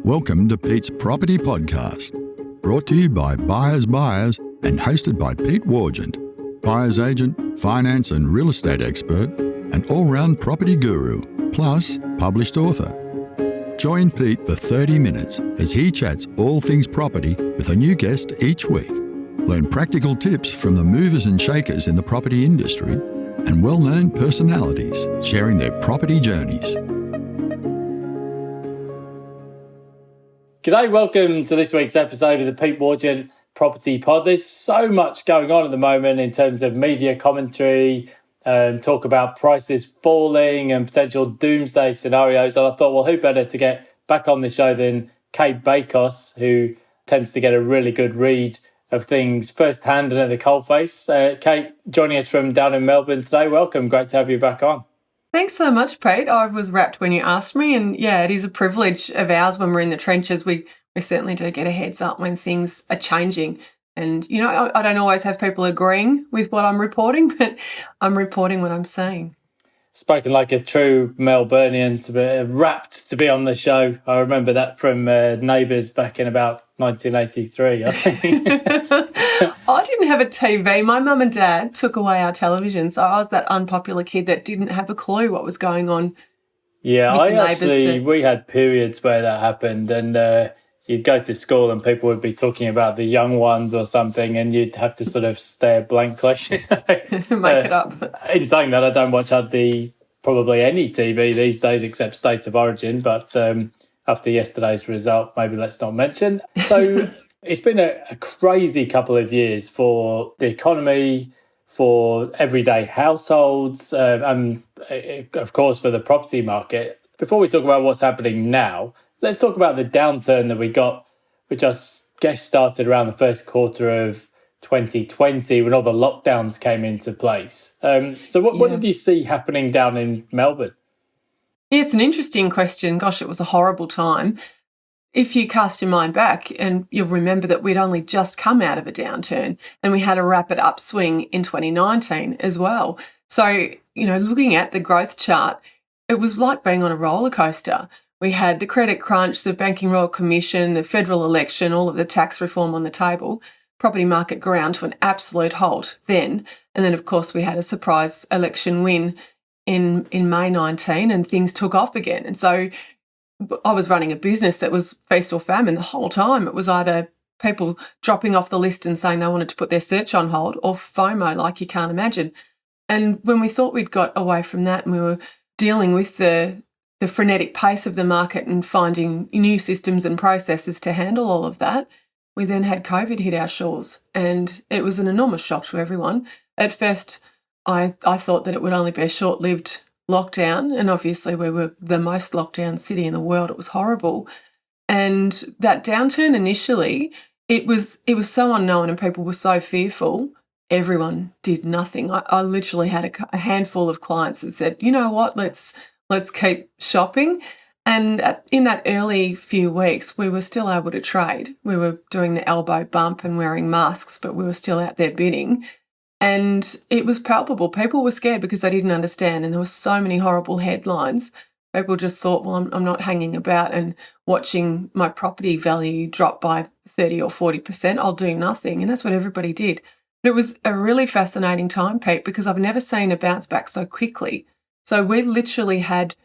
Welcome to Pete's Property Podcast, brought to you by Buyers and hosted by Pete Wargent, buyer's agent, finance and real estate expert, and all-round property guru, plus published author. Join Pete for 30 minutes as he chats all things property with a new guest each week. Learn practical tips from the movers and shakers in the property industry and well-known personalities sharing their property journeys. G'day, welcome to this week's episode of the Pete Wargent Property Pod. There's so much going on at the moment in terms of media commentary, talk about prices falling and potential doomsday scenarios. And I thought, well, who better to get back on the show than Cate Bakos, who tends to get a really good read of things firsthand and at the coalface. Kate, joining us from down in Melbourne today. Welcome. Great to have you back on. Thanks so much, Pete. I was rapt when you asked me. And yeah, it is a privilege of ours when we're in the trenches. We certainly do get a heads up when things are changing. And, you know, I don't always have people agreeing with what I'm reporting, but I'm reporting what I'm saying. Spoken like a true Melburnian, to be rapt to be on the show. I remember that from Neighbours back in about 1983, I think. I didn't have a TV. My mum and dad took away our television, so I was that unpopular kid that didn't have a clue what was going on. Yeah, we had periods where that happened, and you'd go to school and people would be talking about the young ones or something, and you'd have to sort of stare blankly. Make it up. In saying that, I don't watch probably any TV these days except State of Origin, but after yesterday's result, maybe let's not mention. So it's been a crazy couple of years for the economy, for everyday households, and of course for the property market. Before we talk about what's happening now, let's talk about the downturn that we got, which I guess started around the first quarter of 2020 when all the lockdowns came into place. So what did you see happening down in Melbourne? Yeah, it's an interesting question. Gosh, it was a horrible time. If you cast your mind back, and you'll remember that we'd only just come out of a downturn and we had a rapid upswing in 2019 as well. So, you know, looking at the growth chart, it was like being on a roller coaster. We had the credit crunch, the Banking Royal Commission, the federal election, all of the tax reform on the table. Property market ground to an absolute halt then. And then, of course, we had a surprise election win in May 19 and things took off again. And so I was running a business that was feast or famine the whole time. It was either people dropping off the list and saying they wanted to put their search on hold, or FOMO like you can't imagine. And when we thought we'd got away from that and we were dealing with the frenetic pace of the market and finding new systems and processes to handle all of that, we then had COVID hit our shores, and it was an enormous shock to everyone. At first, I thought that it would only be a short-lived lockdown, and obviously we were the most locked down city in the world. It was horrible. And that downturn initially, it was so unknown and people were so fearful, everyone did nothing. I literally had a handful of clients that said, you know what, let's keep shopping. And in that early few weeks, we were still able to trade. We were doing the elbow bump and wearing masks, but we were still out there bidding. And it was palpable. People were scared because they didn't understand. And there were so many horrible headlines. People just thought, well, I'm not hanging about and watching my property value drop by 30 or 40%. I'll do nothing. And that's what everybody did. But it was a really fascinating time, Pete, because I've never seen a bounce back so quickly. So we literally had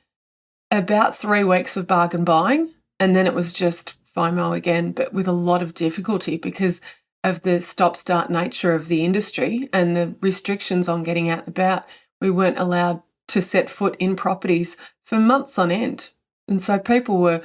about 3 weeks of bargain buying, and then it was just FOMO again, but with a lot of difficulty because of the stop-start nature of the industry and the restrictions on getting out and about. We weren't allowed to set foot in properties for months on end. And so people were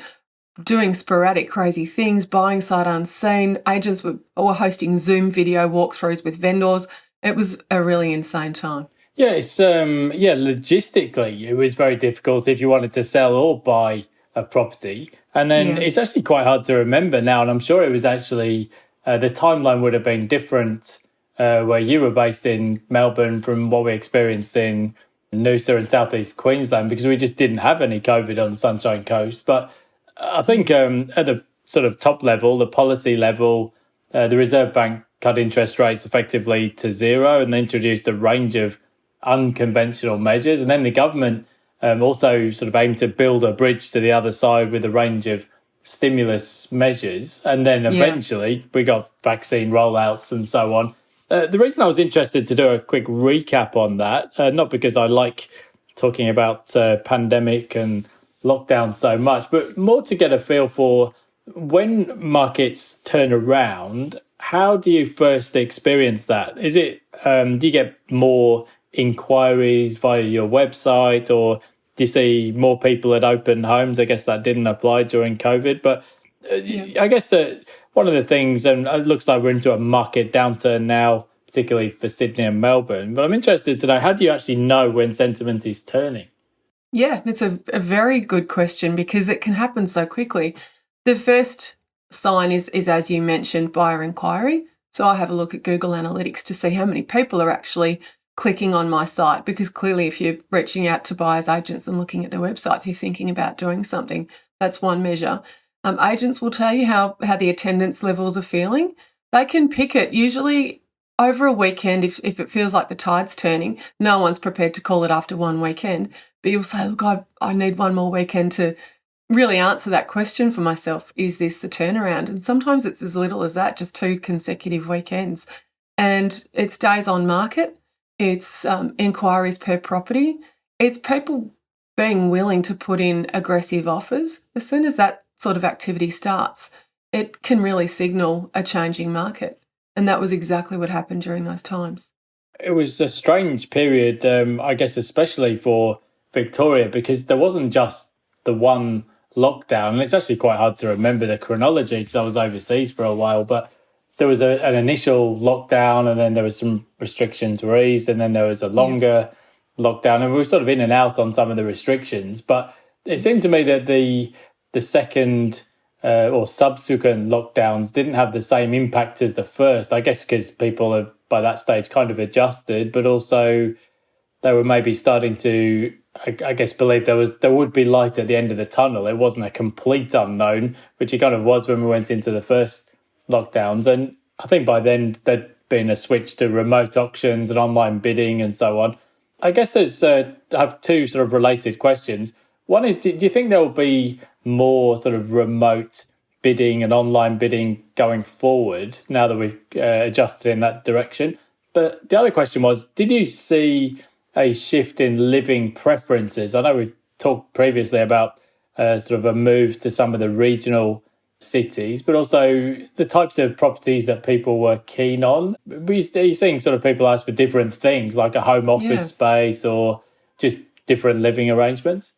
doing sporadic crazy things, buying sight unseen. Agents were hosting Zoom video walkthroughs with vendors. It was a really insane time. Yeah, it's logistically, it was very difficult if you wanted to sell or buy a property. And then It's actually quite hard to remember now, and I'm sure it was actually the timeline would have been different where you were based in Melbourne from what we experienced in Noosa and southeast Queensland, because we just didn't have any COVID on the Sunshine Coast. But I think at the sort of top level, the policy level, the Reserve Bank cut interest rates effectively to zero, and they introduced a range of unconventional measures. And then the government also sort of aimed to build a bridge to the other side with a range of stimulus measures, and then eventually we got vaccine rollouts and so on. The reason I was interested to do a quick recap on that, not because I like talking about pandemic and lockdown so much, but more to get a feel for when markets turn around, how do you first experience that? Is it, do you get more inquiries via your website, or do you see more people at open homes? I guess that didn't apply during COVID, but I guess that one of the things, and it looks like we're into a market downturn now, particularly for Sydney and Melbourne, but I'm interested to know, how do you actually know when sentiment is turning? Yeah, it's a very good question because it can happen so quickly. The first sign is, as you mentioned, buyer inquiry. So I have a look at Google Analytics to see how many people are actually clicking on my site, because clearly if you're reaching out to buyers agents and looking at their websites, you're thinking about doing something. That's one measure. Agents will tell you how the attendance levels are feeling. They can pick it usually over a weekend. If it feels like the tide's turning, no one's prepared to call it after one weekend. But you'll say, look, I need one more weekend to really answer that question for myself. Is this the turnaround? And sometimes it's as little as that, just 2 consecutive weekends. And it's days on market. It's inquiries per property. It's people being willing to put in aggressive offers. As soon as that sort of activity starts, it can really signal a changing market. And that was exactly what happened during those times. It was a strange period, I guess, especially for Victoria, because there wasn't just the one lockdown. And it's actually quite hard to remember the chronology because I was overseas for a while, but there was an initial lockdown, and then there was some restrictions were eased, and then there was a longer lockdown, and we were sort of in and out on some of the restrictions. But it seemed to me that the second or subsequent lockdowns didn't have the same impact as the first, I guess because people have by that stage kind of adjusted, but also they were maybe starting to, I guess, believe there would be light at the end of the tunnel. It wasn't a complete unknown, which it kind of was when we went into the first lockdowns. And I think by then there'd been a switch to remote auctions and online bidding and so on. I guess I have 2 sort of related questions. One is, do you think there will be more sort of remote bidding and online bidding going forward now that we've adjusted in that direction? But the other question was, did you see a shift in living preferences? I know we've talked previously about sort of a move to some of the regional cities, but also the types of properties that people were keen on. Are you seeing sort of people ask for different things, like a home office space or just different living arrangements?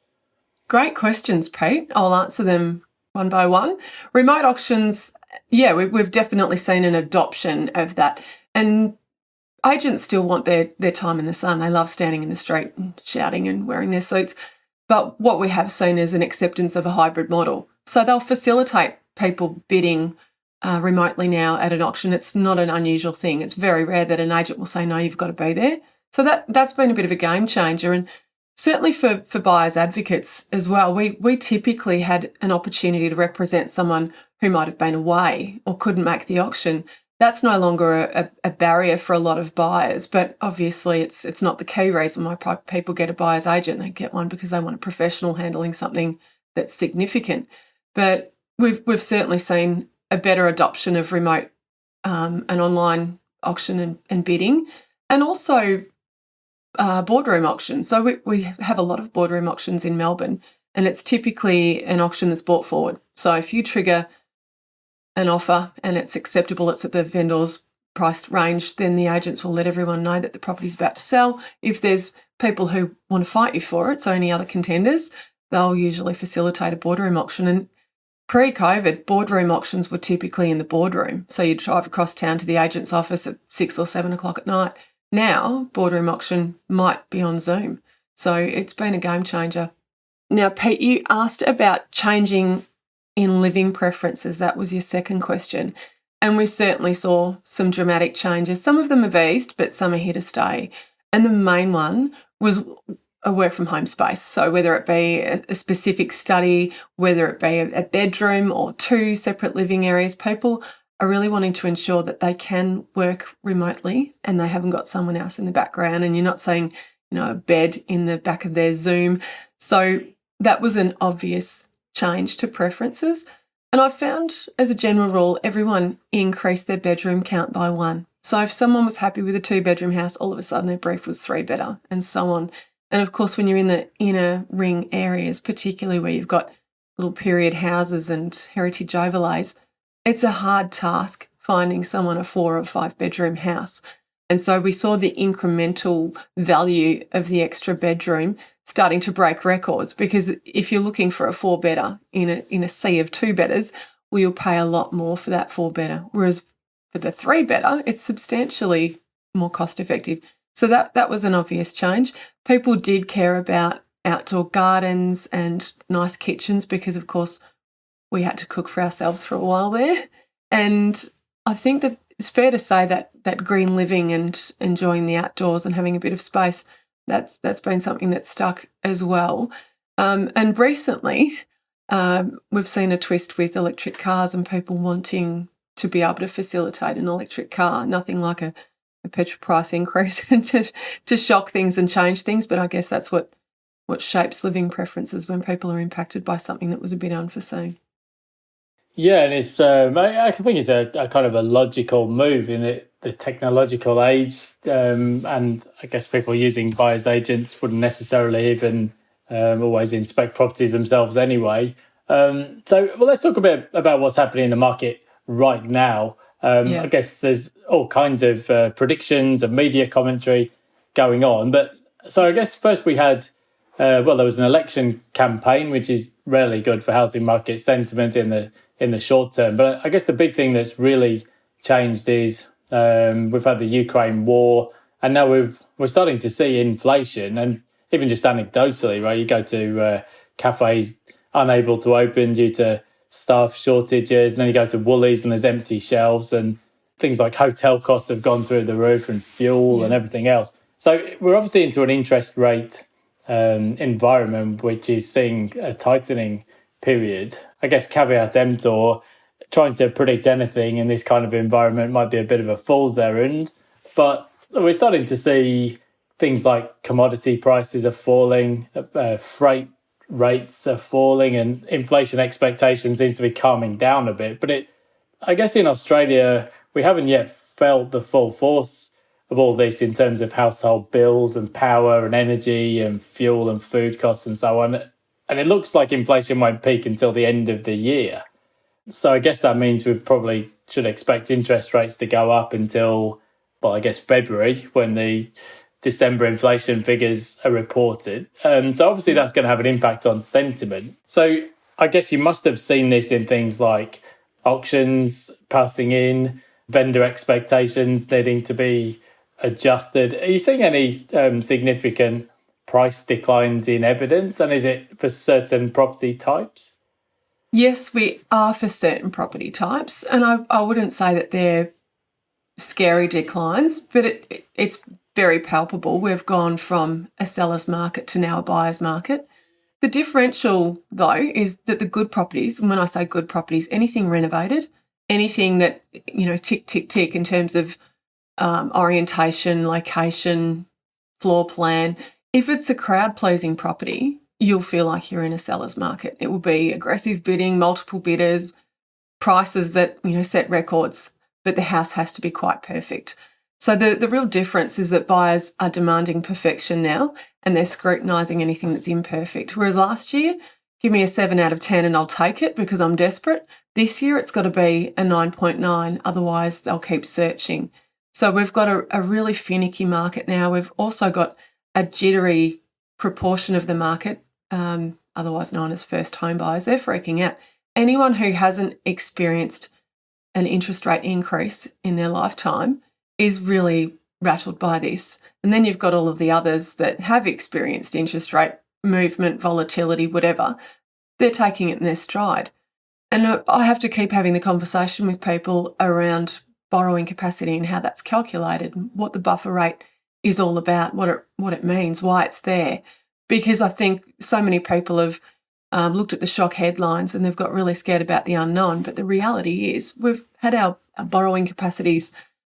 Great questions, Pete. I'll answer them one by one. Remote auctions, we've definitely seen an adoption of that. And agents still want their time in the sun. They love standing in the street and shouting and wearing their suits. But what we have seen is an acceptance of a hybrid model. So they'll facilitate people bidding remotely now at an auction. It's not an unusual thing. It's very rare that an agent will say, no, you've got to be there. So that's been a bit of a game changer. And certainly for buyers advocates as well, we typically had an opportunity to represent someone who might have been away or couldn't make the auction. That's no longer a barrier for a lot of buyers, but obviously it's not the key reason why people get a buyer's agent. They get one because they want a professional handling something that's significant. But we've certainly seen a better adoption of remote and online auction and bidding, and also boardroom auctions. So we have a lot of boardroom auctions in Melbourne, and it's typically an auction that's brought forward. So if you trigger an offer and it's acceptable, it's at the vendor's price range, then the agents will let everyone know that the property's about to sell. If there's people who want to fight you for it, so any other contenders, they'll usually facilitate a boardroom auction. And pre-COVID, boardroom auctions were typically in the boardroom. So you'd drive across town to the agent's office at 6 or 7 o'clock at night. Now, boardroom auction might be on Zoom. So it's been a game changer. Now, Pete, you asked about changing in living preferences. That was your second question. And we certainly saw some dramatic changes. Some of them have eased, but some are here to stay. And the main one was a work from home space. So whether it be a specific study, whether it be a bedroom or 2 separate living areas, people are really wanting to ensure that they can work remotely and they haven't got someone else in the background, and you're not seeing, a bed in the back of their Zoom. So that was an obvious change to preferences. And I've found, as a general rule, everyone increased their bedroom count by 1. So if someone was happy with a 2-bedroom house, all of a sudden their brief was 3 better, and so on. And of course, when you're in the inner ring areas, particularly where you've got little period houses and heritage overlays, it's a hard task finding someone a 4 or 5-bedroom house. And so we saw the incremental value of the extra bedroom starting to break records, because if you're looking for a 4-bedder in a sea of 2-bedders, well, you'll pay a lot more for that 4-bedder. Whereas for the 3-bedder, it's substantially more cost effective. So that was an obvious change. People did care about outdoor gardens and nice kitchens because, of course, we had to cook for ourselves for a while there. And I think that it's fair to say that green living and enjoying the outdoors and having a bit of space, that's been something that's stuck as well. And recently, we've seen a twist with electric cars and people wanting to be able to facilitate an electric car. Nothing like a petrol price increase to shock things and change things, but I guess that's what shapes living preferences when people are impacted by something that was a bit unforeseen. Yeah, and it's I think it's a kind of a logical move in the technological age, and I guess people using buyer's agents wouldn't necessarily even always inspect properties themselves anyway. Let's talk a bit about what's happening in the market right now. I guess there's all kinds of predictions and media commentary going on, but so I guess first we had. There was an election campaign, which is rarely good for housing market sentiment in the short term. But I guess the big thing that's really changed is we've had the Ukraine war, and now we're starting to see inflation. And even just anecdotally, right? You go to cafes unable to open due to staff shortages, and then you go to Woolies and there's empty shelves, and things like hotel costs have gone through the roof, and fuel and everything else. So we're obviously into an interest rate environment which is seeing a tightening period. I guess caveat emptor, trying to predict anything in this kind of environment might be a bit of a fool's errand, but we're starting to see things like commodity prices are falling, freight rates are falling, and inflation expectations seems to be calming down a bit. But I guess in Australia, we haven't yet felt the full force of all this in terms of household bills and power and energy and fuel and food costs and so on. And it looks like inflation won't peak until the end of the year. So I guess that means we probably should expect interest rates to go up until, February, when the December inflation figures are reported. So obviously that's going to have an impact on sentiment. So I guess you must have seen this in things like auctions passing in, vendor expectations needing to be adjusted. Are you seeing any significant price declines in evidence? And is it for certain property types? Yes, we are for certain property types. And I wouldn't say that they're scary declines, but it's very palpable. We've gone from a seller's market to now a buyer's market. The differential, though, is that the good properties, and when I say good properties, anything renovated, anything that, tick, tick, tick in terms of orientation, location, floor plan. If it's a crowd-pleasing property, you'll feel like you're in a seller's market. It will be aggressive bidding, multiple bidders, prices that, set records, but the house has to be quite perfect. So the real difference is that buyers are demanding perfection now, and they're scrutinising anything that's imperfect. Whereas last year, give me a 7 out of 10 and I'll take it because I'm desperate. This year it's got to be a 9.9, otherwise they'll keep searching. So we've got a really finicky market now. We've also got a jittery proportion of the market, otherwise known as first home buyers. They're freaking out. Anyone who hasn't experienced an interest rate increase in their lifetime is really rattled by this. And then you've got all of the others that have experienced interest rate movement, volatility, whatever. They're taking it in their stride. And I have to keep having the conversation with people around borrowing capacity and how that's calculated, what the buffer rate is all about, what it means, why it's there. Because I think so many people have looked at the shock headlines and they've got really scared about the unknown. But the reality is we've had our borrowing capacities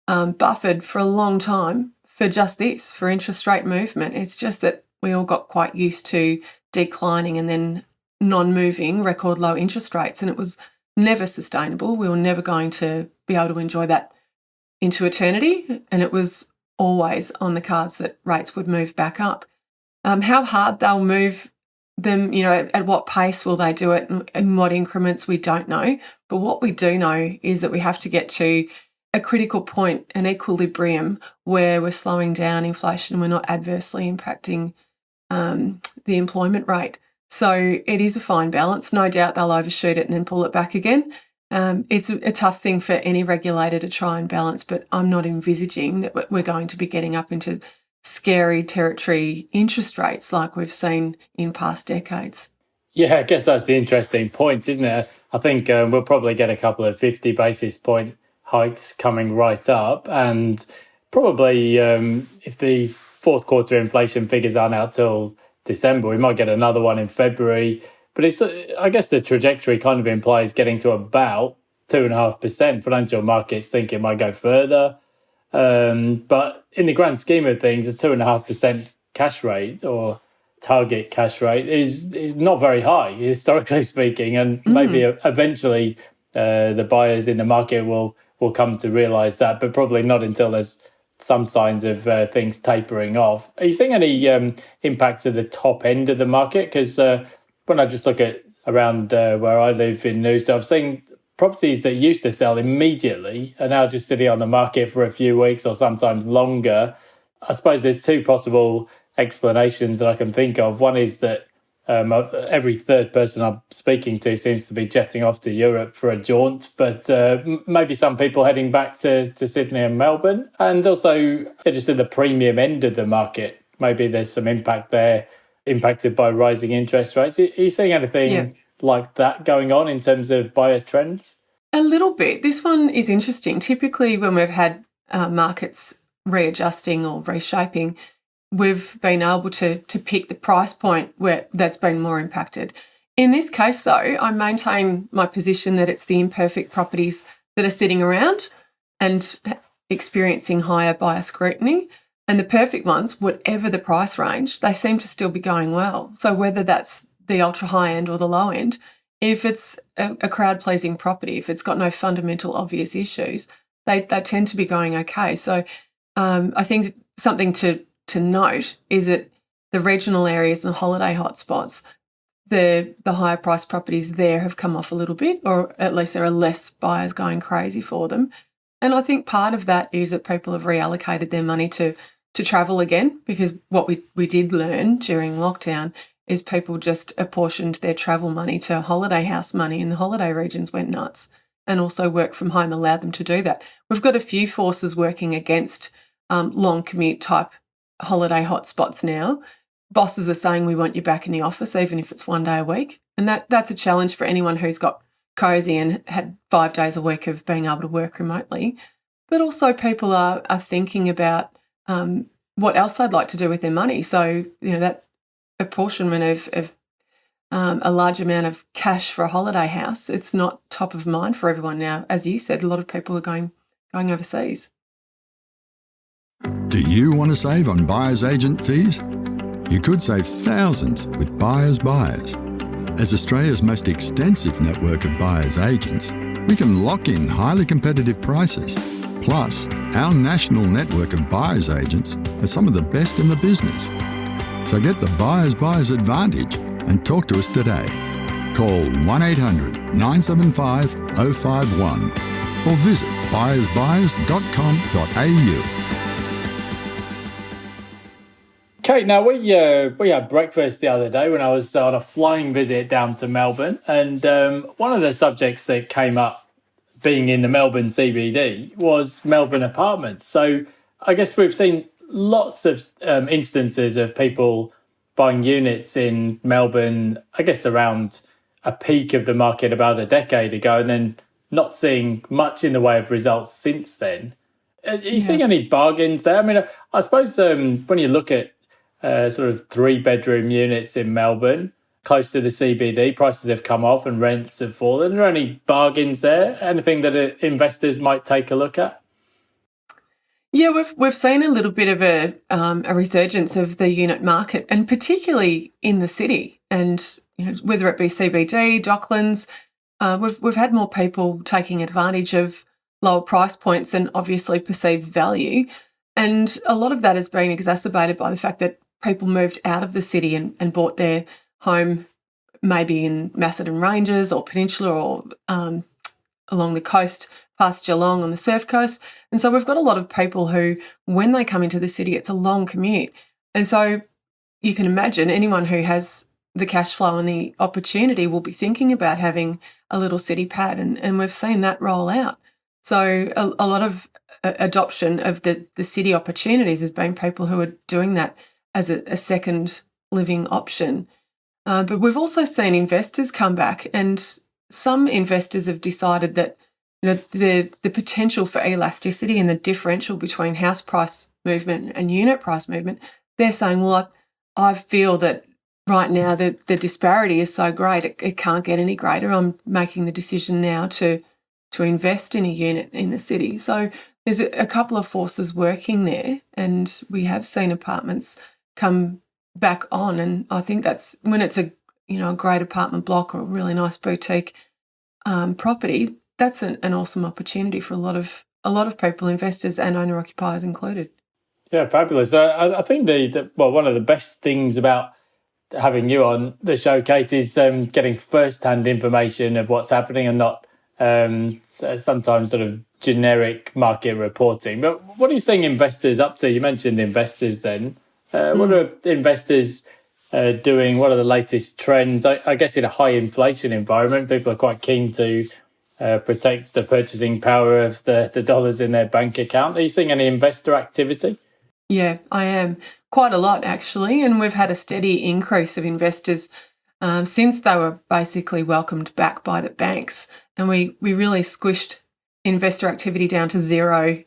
buffered for a long time for just this, for interest rate movement. It's just that we all got quite used to declining and then non-moving record low interest rates. And it was never sustainable. We were never going to be able to enjoy that into eternity, and it was always on the cards that rates would move back up. How hard they'll move them, at what pace will they do it, and in what increments, we don't know. But what we do know is that we have to get to a critical point, an equilibrium, where we're slowing down inflation and we're not adversely impacting the employment rate. So it is a fine balance. No doubt they'll overshoot it and then pull it back again. It's a tough thing for any regulator to try and balance, but I'm not envisaging that we're going to be getting up into scary territory interest rates like we've seen in past decades. Yeah, I guess that's the interesting point, isn't it? I think we'll probably get a couple of 50 basis point hikes coming right up, and probably if the fourth quarter inflation figures aren't out till December, we might get another one in February. But it's, I guess the trajectory kind of implies getting to about 2.5%. Financial markets think it might go further. But in the grand scheme of things, a 2.5% cash rate or target cash rate is not very high, historically speaking. And maybe eventually the buyers in the market will come to realise that, but probably not until there's some signs of things tapering off. Are you seeing any impacts at the top end of the market? Because when I just look at around where I live in Noosa, I've seen properties that used to sell immediately are now just sitting on the market for a few weeks or sometimes longer. I suppose there's two possible explanations that I can think of. One is that every third person I'm speaking to seems to be jetting off to Europe for a jaunt, but maybe some people heading back to Sydney and Melbourne. And also just at the premium end of the market, maybe there's some impact there, impacted by rising interest rates. Are you seeing anything like that going on in terms of buyer trends? A little bit. This one is interesting. Typically when we've had markets readjusting or reshaping, we've been able to pick the price point where that's been more impacted. In this case, though, I maintain my position that it's the imperfect properties that are sitting around and experiencing higher buyer scrutiny. And the perfect ones, whatever the price range, they seem to still be going well. So whether that's the ultra high end or the low end, if it's a crowd-pleasing property, if it's got no fundamental obvious issues, they tend to be going okay. So I think something to note is that the regional areas and holiday hotspots, the higher priced properties there have come off a little bit, or at least there are less buyers going crazy for them. And I think part of that is that people have reallocated their money to travel again, because what we did learn during lockdown is people just apportioned their travel money to holiday house money, and the holiday regions went nuts. And also work from home allowed them to do that. We've got a few forces working against long commute type holiday hotspots now. Bosses are saying we want you back in the office, even if it's 1 day a week. And that's a challenge for anyone who's got cosy and had 5 days a week of being able to work remotely. But also people are thinking about what else they'd like to do with their money. So, that apportionment of a large amount of cash for a holiday house, it's not top of mind for everyone now. As you said, a lot of people are going overseas. Do you want to save on buyer's agent fees? You could save thousands with Buyers Buyers. As Australia's most extensive network of buyer's agents, we can lock in highly competitive prices. Plus, our national network of buyer's agents are some of the best in the business. So get the Buyers Buyers advantage and talk to us today. Call 1800 975 051 or visit buyersbuyers.com.au. Kate, now we had breakfast the other day when I was on a flying visit down to Melbourne, and one of the subjects that came up being in the Melbourne CBD was Melbourne apartments. So I guess we've seen lots of instances of people buying units in Melbourne, I guess around a peak of the market about a decade ago, and then not seeing much in the way of results since then. Are you seeing any bargains there? I mean, I suppose when you look at sort of 3-bedroom units in Melbourne, close to the CBD, prices have come off and rents have fallen. Are there any bargains there? Anything that investors might take a look at? Yeah, we've seen a little bit of a resurgence of the unit market, and particularly in the city, and whether it be CBD, Docklands, we've had more people taking advantage of lower price points and obviously perceived value. And a lot of that has been exacerbated by the fact that people moved out of the city and bought their home maybe in Macedon Ranges or Peninsula or along the coast past Geelong on the surf coast. And so we've got a lot of people who, when they come into the city, it's a long commute. And so you can imagine anyone who has the cash flow and the opportunity will be thinking about having a little city pad, and we've seen that roll out. So a lot of adoption of the city opportunities has been people who are doing that as a second living option. But we've also seen investors come back, and some investors have decided that the potential for elasticity and the differential between house price movement and unit price movement, they're saying, well, I feel that right now the disparity is so great, it can't get any greater. I'm making the decision now to invest in a unit in the city. So there's a couple of forces working there, and we have seen apartments come back on. And I think that's when it's a great apartment block or a really nice boutique property, that's an awesome opportunity for a lot of people, investors and owner occupiers included. Yeah, fabulous. I think one of the best things about having you on the show, Cate, is getting first-hand information of what's happening and not sometimes sort of generic market reporting. But what are you seeing investors up to? You mentioned investors then. What are investors doing? What are the latest trends? I guess in a high inflation environment, people are quite keen to protect the purchasing power of the dollars in their bank account. Are you seeing any investor activity? Yeah, I am. Quite a lot, actually. And we've had a steady increase of investors since they were basically welcomed back by the banks. And we really squished investor activity down to zero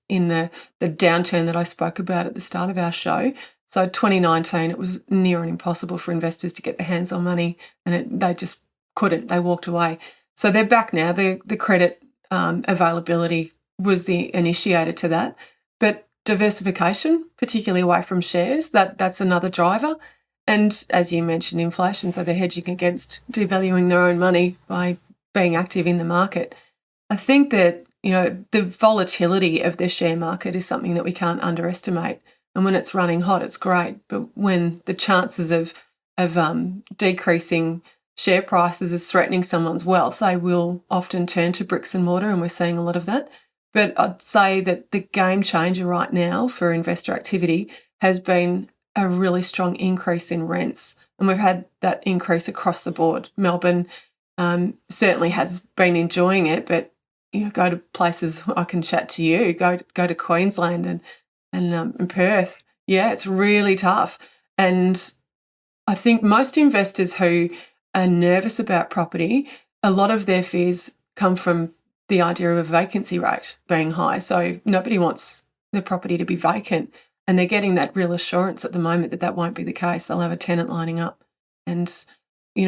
in the downturn that I spoke about at the start of our show. So 2019, it was near and impossible for investors to get their hands on money, and they just couldn't. They walked away. So they're back now. The credit availability was the initiator to that. But diversification, particularly away from shares, that's another driver. And as you mentioned, inflation, so they're hedging against devaluing their own money by being active in the market. I think that, the volatility of the share market is something that we can't underestimate. And when it's running hot, it's great. But when the chances of decreasing share prices is threatening someone's wealth, they will often turn to bricks and mortar, and we're seeing a lot of that. But I'd say that the game changer right now for investor activity has been a really strong increase in rents. And we've had that increase across the board. Melbourne certainly has been enjoying it, but go to places, I can chat to you, go to Queensland and Perth. Yeah, it's really tough. And I think most investors who are nervous about property, a lot of their fears come from the idea of a vacancy rate being high. So nobody wants their property to be vacant, and they're getting that real assurance at the moment that won't be the case. They'll have a tenant lining up. And,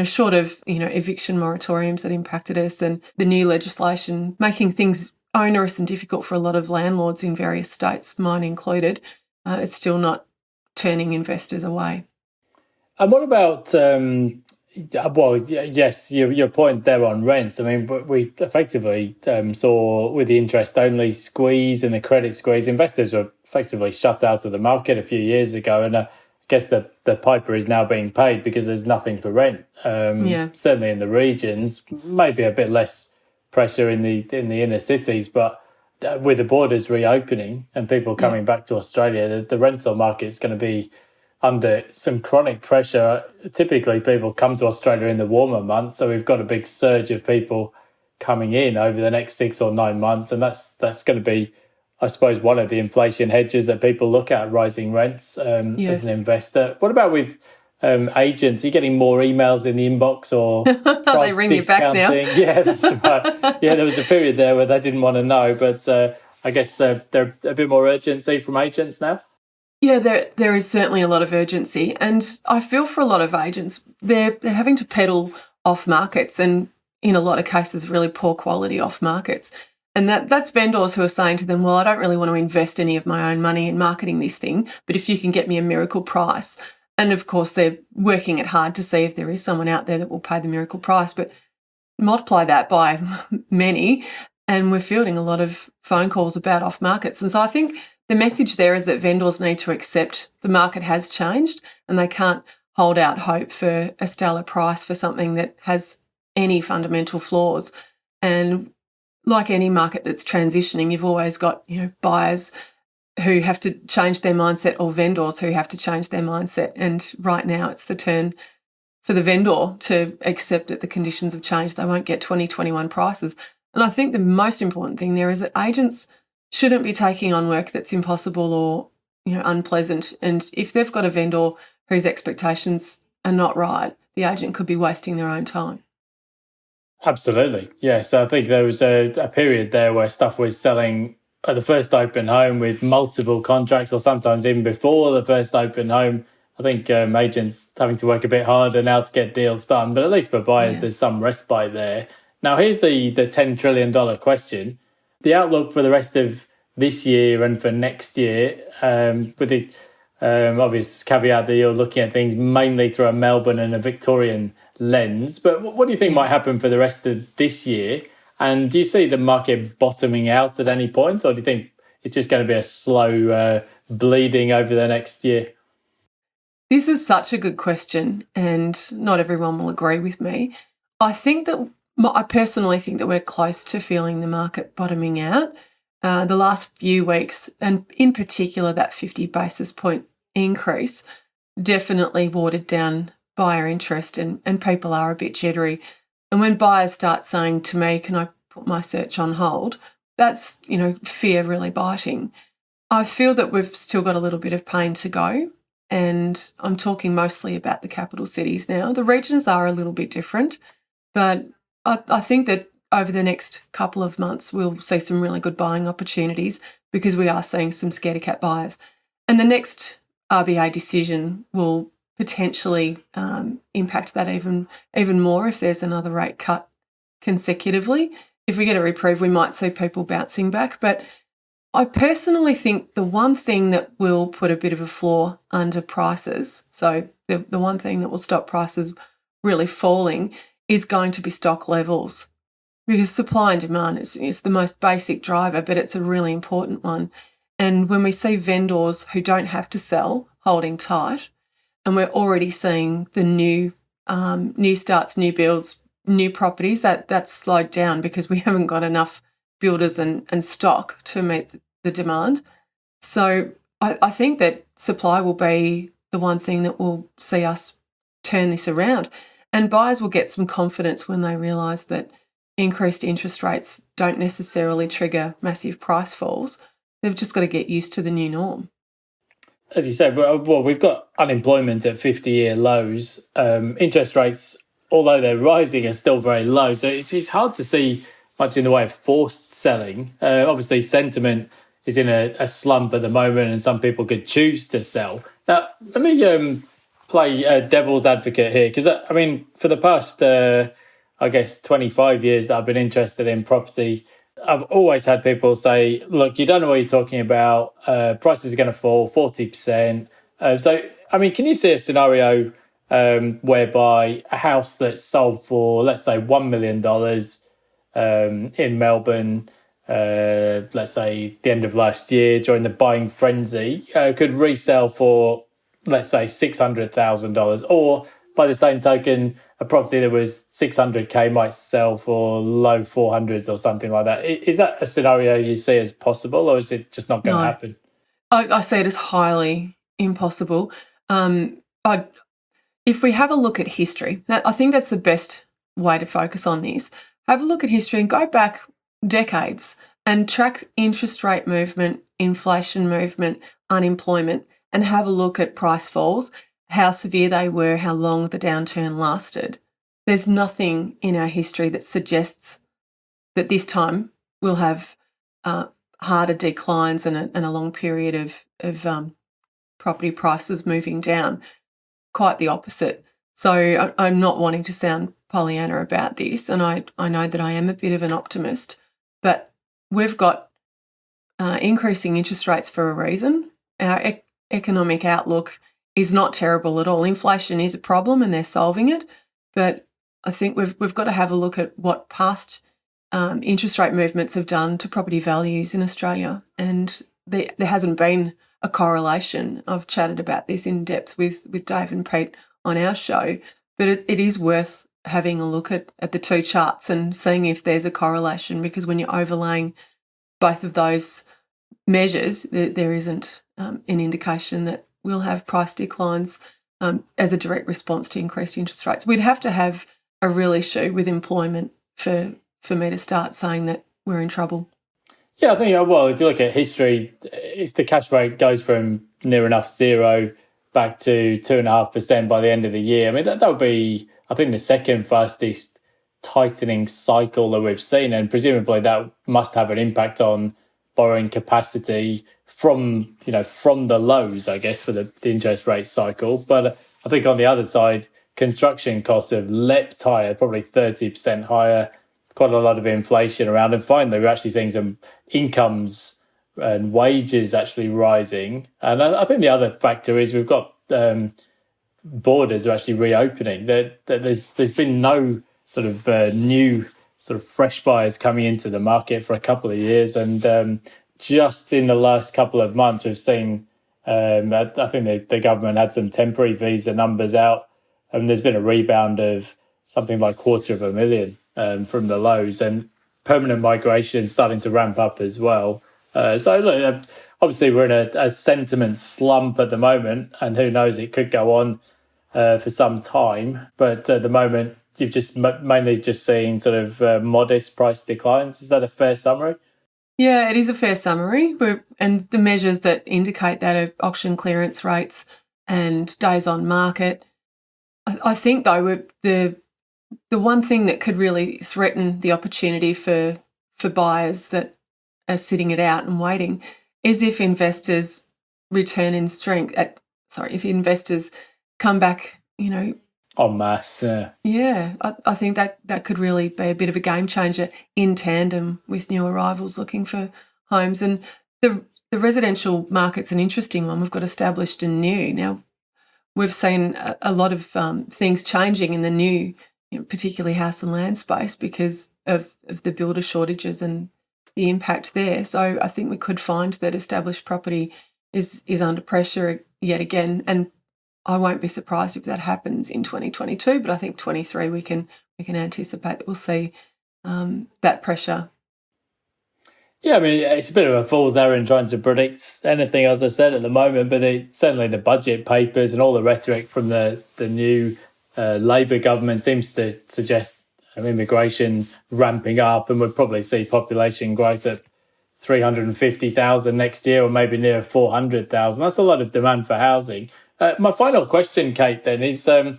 short of, eviction moratoriums that impacted us and the new legislation making things onerous and difficult for a lot of landlords in various states, mine included, it's still not turning investors away. And what about, yes, your point there on rents. I mean, we effectively saw with the interest-only squeeze and the credit squeeze, investors were effectively shut out of the market a few years ago. And I guess the piper is now being paid because there's nothing for rent. Certainly in the regions, maybe a bit less pressure in the inner cities, but with the borders reopening and people coming back to Australia, the rental market is going to be under some chronic pressure. Typically, people come to Australia in the warmer months, so we've got a big surge of people coming in over the next 6 or 9 months, and that's going to be, I suppose, one of the inflation hedges that people look at, rising rents as an investor. What about with agents? Are you getting more emails in the inbox or price they ring you back now? Yeah, that's right. Yeah, there was a period there where they didn't want to know, but I guess there's a bit more urgency from agents now. Yeah, there is certainly a lot of urgency, and I feel for a lot of agents, they're having to peddle off markets, and in a lot of cases, really poor quality off markets. And that's vendors who are saying to them, well, I don't really want to invest any of my own money in marketing this thing, but if you can get me a miracle price. And of course, they're working it hard to see if there is someone out there that will pay the miracle price. But multiply that by many, and we're fielding a lot of phone calls about off markets. And so I think the message there is that vendors need to accept the market has changed and they can't hold out hope for a stellar price for something that has any fundamental flaws. And like any market that's transitioning, you've always got, buyers who have to change their mindset or vendors who have to change their mindset. And right now it's the turn for the vendor to accept that the conditions have changed. They won't get 2021 prices. And I think the most important thing there is that agents shouldn't be taking on work that's impossible or, unpleasant. And if they've got a vendor whose expectations are not right, the agent could be wasting their own time. Absolutely. Yes, I think there was a period there where stuff was selling at the first open home with multiple contracts, or sometimes even before the first open home. I think agents having to work a bit harder now to get deals done, but at least for buyers, there's some respite there. Now, here's the $10 trillion question. The outlook for the rest of this year and for next year, with the obvious caveat that you're looking at things mainly through a Melbourne and a Victorian lens. But what do you think might happen for the rest of this year? And do you see the market bottoming out at any point, or do you think it's just going to be a slow bleeding over the next year? This is such a good question, and not everyone will agree with me. I personally think that we're close to feeling the market bottoming out. The last few weeks, and in particular that 50 basis point increase, definitely watered down buyer interest, and people are a bit jittery. And when buyers start saying to me, can I put my search on hold, that's, fear really biting. I feel that we've still got a little bit of pain to go, and I'm talking mostly about the capital cities now. The regions are a little bit different, but I think that over the next couple of months, we'll see some really good buying opportunities because we are seeing some scaredy cat buyers. And the next RBA decision will potentially impact that even more if there's another rate cut consecutively. If we get a reprieve, we might see people bouncing back. But I personally think the one thing that will put a bit of a floor under prices, so the one thing that will stop prices really falling, is going to be stock levels. Because supply and demand is the most basic driver, but it's a really important one. And when we see vendors who don't have to sell holding tight, and we're already seeing the new starts, new builds, new properties, that's slowed down because we haven't got enough builders and stock to meet the demand. So I think that supply will be the one thing that will see us turn this around. And buyers will get some confidence when they realise that increased interest rates don't necessarily trigger massive price falls. They've just got to get used to the new norm. As you said, well, we've got unemployment at 50-year lows. Interest rates, although they're rising, are still very low. So it's hard to see much in the way of forced selling. Obviously, sentiment is in a slump at the moment, and some people could choose to sell. Now, let me play devil's advocate here, because, for the past, 25 years that I've been interested in property, I've always had people say, look, you don't know what you're talking about. Prices are going to fall 40%. Can you see a scenario whereby a house that's sold for, let's say, $1 million in Melbourne, let's say the end of last year during the buying frenzy, could resell for, let's say, $600,000, or by the same token, a property that was 600k might sell for low 400s or something like that. Is that a scenario you see as possible, or is it just not going to happen? I see it as highly impossible. If we have a look at history, I think that's the best way to focus on this. Have a look at history and go back decades and track interest rate movement, inflation movement, unemployment, and have a look at price falls, how severe they were, how long the downturn lasted. There's nothing in our history that suggests that this time we'll have harder declines and a long period of property prices moving down. Quite the opposite. So I'm not wanting to sound Pollyanna about this, and I know that I am a bit of an optimist, but we've got increasing interest rates for a reason. Our economic outlook is not terrible at all. Inflation is a problem and they're solving it, but I think we've got to have a look at what past interest rate movements have done to property values in Australia, and there hasn't been a correlation. I've chatted about this in depth with Dave and Pete on our show, but it is worth having a look at the two charts and seeing if there's a correlation, because when you're overlaying both of those measures, there isn't an indication that we'll have price declines as a direct response to increased interest rates. We'd have to have a real issue with employment for me to start saying that we're in trouble. Yeah, I think, well, if you look at history, it's the cash rate goes from near enough zero back to 2.5% by the end of the year. I mean, that would be, I think, the second fastest tightening cycle that we've seen, and presumably that must have an impact on borrowing capacity from the lows, I guess, for the interest rate cycle. But I think on the other side, construction costs have leapt higher, probably 30% higher, quite a lot of inflation around. And finally, we're actually seeing some incomes and wages actually rising. And I think the other factor is we've got borders are actually reopening. There's been no sort of new sort of fresh buyers coming into the market for a couple of years. And just in the last couple of months, we've seen, I think the government had some temporary visa numbers out, and there's been a rebound of something like 250,000 from the lows, and permanent migration starting to ramp up as well. So look, obviously we're in a sentiment slump at the moment, and who knows, it could go on for some time. But at the moment, you've just mainly just seen sort of modest price declines. Is that a fair summary? Yeah, it is a fair summary. And the measures that indicate that are auction clearance rates and days on market. I think, though, the one thing that could really threaten the opportunity for buyers that are sitting it out and waiting is if investors return in strength. If investors come back, en masse, yeah. Yeah, I think that could really be a bit of a game changer in tandem with new arrivals looking for homes. And the residential market's an interesting one. We've got established and new. Now, we've seen a lot of things changing in the new, particularly house and land space, because of the builder shortages and the impact there. So I think we could find that established property is under pressure yet again, and I won't be surprised if that happens in 2022, but I think 23 we can anticipate that we'll see that pressure. Yeah, I mean, it's a bit of a fool's errand trying to predict anything, as I said, at the moment, but certainly the budget papers and all the rhetoric from the new Labour government seems to suggest immigration ramping up, and we'll probably see population growth at 350,000 next year, or maybe near 400,000. That's a lot of demand for housing. My final question, Kate, then, is the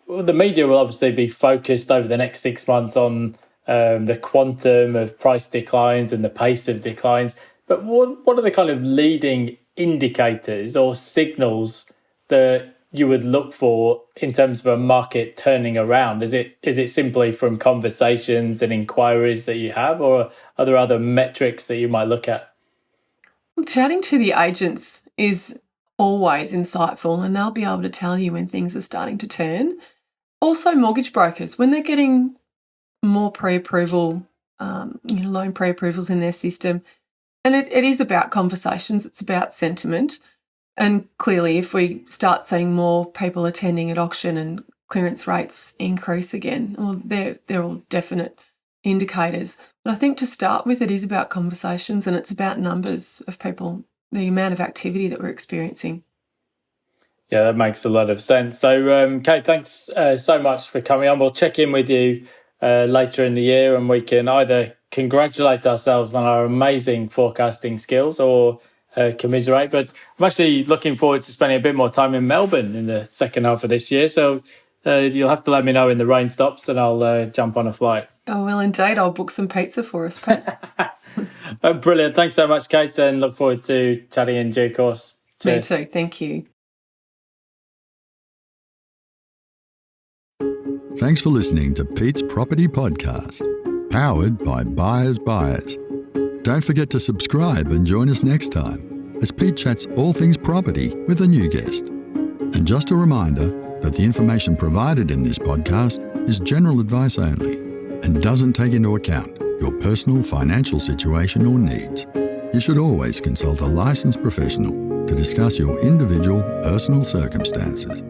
media will obviously be focused over the next 6 months on the quantum of price declines and the pace of declines. But what are the kind of leading indicators or signals that you would look for in terms of a market turning around? Is it simply from conversations and inquiries that you have, or are there other metrics that you might look at? Well, chatting to the agents is always insightful, and they'll be able to tell you when things are starting to turn. Also, mortgage brokers, when they're getting more pre-approval, loan pre-approvals in their system, and it is about conversations, it's about sentiment. And clearly, if we start seeing more people attending at auction and clearance rates increase again, well, they're all definite indicators. But I think to start with, it is about conversations, and it's about numbers of people, the amount of activity that we're experiencing. Yeah, that makes a lot of sense. So, Kate, thanks so much for coming on. We'll check in with you later in the year, and we can either congratulate ourselves on our amazing forecasting skills or commiserate. But I'm actually looking forward to spending a bit more time in Melbourne in the second half of this year. So you'll have to let me know when the rain stops, and I'll jump on a flight. Oh, well, indeed. I'll book some pizza for us, Pat. Brilliant. Thanks so much, Kate, and look forward to chatting in due course. Cheers. Me too. Thank you. Thanks for listening to Pete's Property Podcast, powered by Buyers. Don't forget to subscribe and join us next time as Pete chats all things property with a new guest. And just a reminder that the information provided in this podcast is general advice only and doesn't take into account your personal financial situation or needs. You should always consult a licensed professional to discuss your individual personal circumstances.